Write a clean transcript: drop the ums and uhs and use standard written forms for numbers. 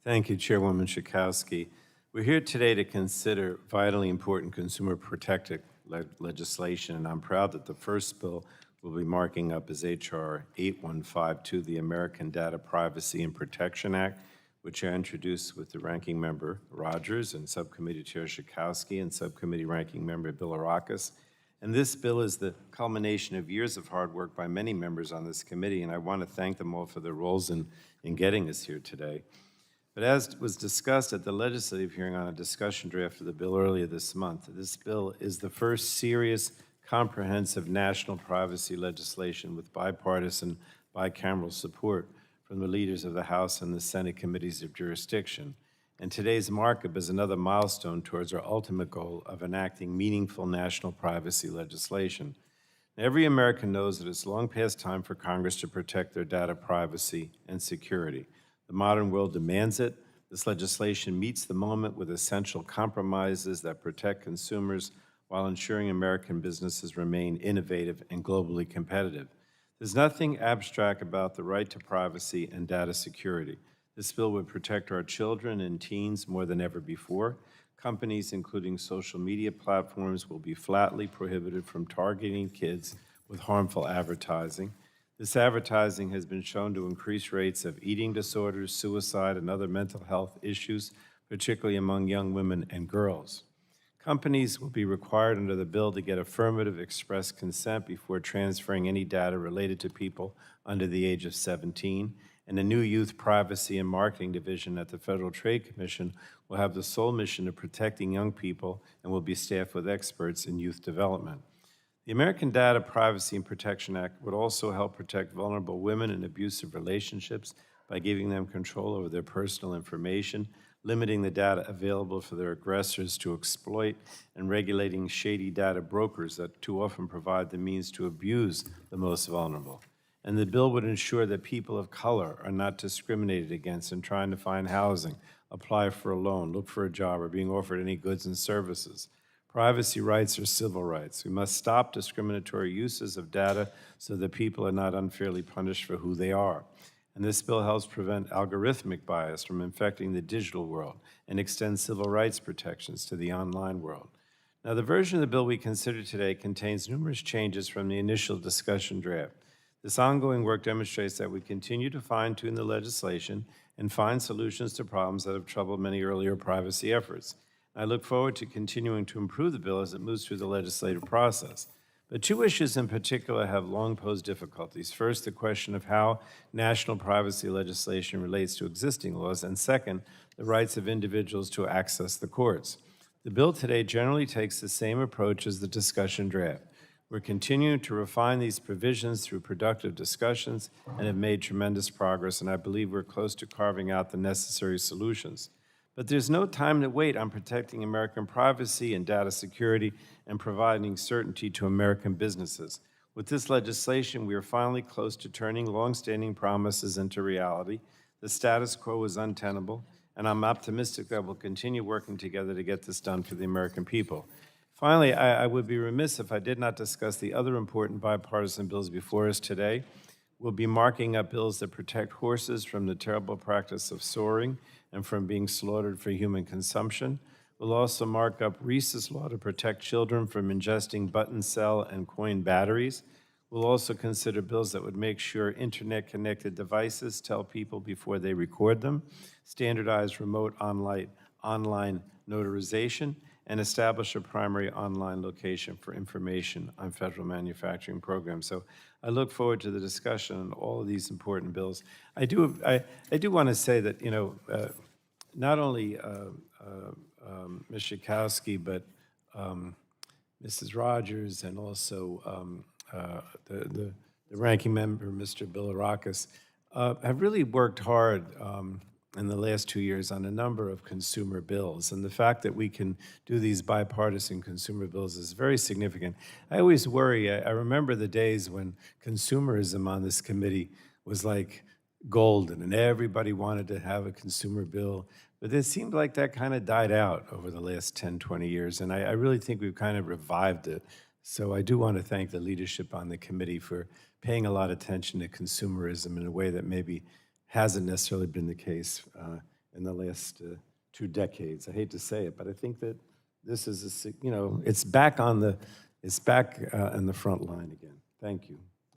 Thank you, Chairwoman Schakowsky. We're here today to consider vitally important consumer protective legislation, and I'm proud that the first bill we'll be marking up is H.R. 8152, the American Data Privacy and Protection Act, which I introduced with the Ranking Member Rogers and Subcommittee Chair Schakowsky and Subcommittee Ranking Member Bilirakis. And this bill is the culmination of years of hard work by many members on this committee, and I want to thank them all for their roles in getting us here today. But as was discussed at the legislative hearing on a discussion draft of the bill earlier this month, this bill is the first serious, comprehensive national privacy legislation with bipartisan, bicameral support from the leaders of the House and the Senate committees of jurisdiction. And today's markup is another milestone towards our ultimate goal of enacting meaningful national privacy legislation. Every American knows that it's long past time for Congress to protect their data privacy and security. The modern world demands it. This legislation meets the moment with essential compromises that protect consumers while ensuring American businesses remain innovative and globally competitive. There's nothing abstract about the right to privacy and data security. This bill would protect our children and teens more than ever before. Companies, including social media platforms, will be flatly prohibited from targeting kids with harmful advertising. This advertising has been shown to increase rates of eating disorders, suicide, and other mental health issues, particularly among young women and girls. Companies will be required under the bill to get affirmative express consent before transferring any data related to people under the age of 17, and a new Youth Privacy and Marketing Division at the Federal Trade Commission will have the sole mission of protecting young people and will be staffed with experts in youth development. The American Data Privacy and Protection Act would also help protect vulnerable women in abusive relationships by giving them control over their personal information, limiting the data available for their aggressors to exploit, and regulating shady data brokers that too often provide the means to abuse the most vulnerable. And the bill would ensure that people of color are not discriminated against in trying to find housing, apply for a loan, look for a job, or being offered any goods and services. Privacy rights are civil rights. We must stop discriminatory uses of data so that people are not unfairly punished for who they are. And this bill helps prevent algorithmic bias from infecting the digital world and extends civil rights protections to the online world. Now, the version of the bill we consider today contains numerous changes from the initial discussion draft. This ongoing work demonstrates that we continue to fine-tune the legislation and find solutions to problems that have troubled many earlier privacy efforts. I look forward to continuing to improve the bill as it moves through the legislative process. But two issues in particular have long posed difficulties. First, the question of how national privacy legislation relates to existing laws, and second, the rights of individuals to access the courts. The bill today generally takes the same approach as the discussion draft. We're continuing to refine these provisions through productive discussions and have made tremendous progress, and I believe we're close to carving out the necessary solutions. But there's no time to wait on protecting American privacy and data security and providing certainty to American businesses. With this legislation, we are finally close to turning longstanding promises into reality. The status quo is untenable, and I'm optimistic that we'll continue working together to get this done for the American people. Finally, I would be remiss if I did not discuss the other important bipartisan bills before us today. We'll be marking up bills that protect horses from the terrible practice of soring and from being slaughtered for human consumption. We'll also mark up Reese's law to protect children from ingesting button cell and coin batteries. We'll also consider bills that would make sure internet-connected devices tell people before they record them, standardize remote online notarization, and establish a primary online location for information on federal manufacturing programs. So I look forward to the discussion on all of these important bills. I do want to say that, not only Ms. Schakowsky, but Mrs. Rogers and also the ranking member, Mr. Bilirakis, have really worked hard in the last 2 years on a number of consumer bills. And the fact that we can do these bipartisan consumer bills is very significant. I always worry, I remember the days when consumerism on this committee was like golden and everybody wanted to have a consumer bill. But it seemed like that kind of died out over the last 10, 20 years. And I really think we've kind of revived it. So I do want to thank the leadership on the committee for paying a lot of attention to consumerism in a way that maybe hasn't necessarily been the case in the last 2 decades. I hate to say it, but I think that this is, it's back in the front line again. Thank you.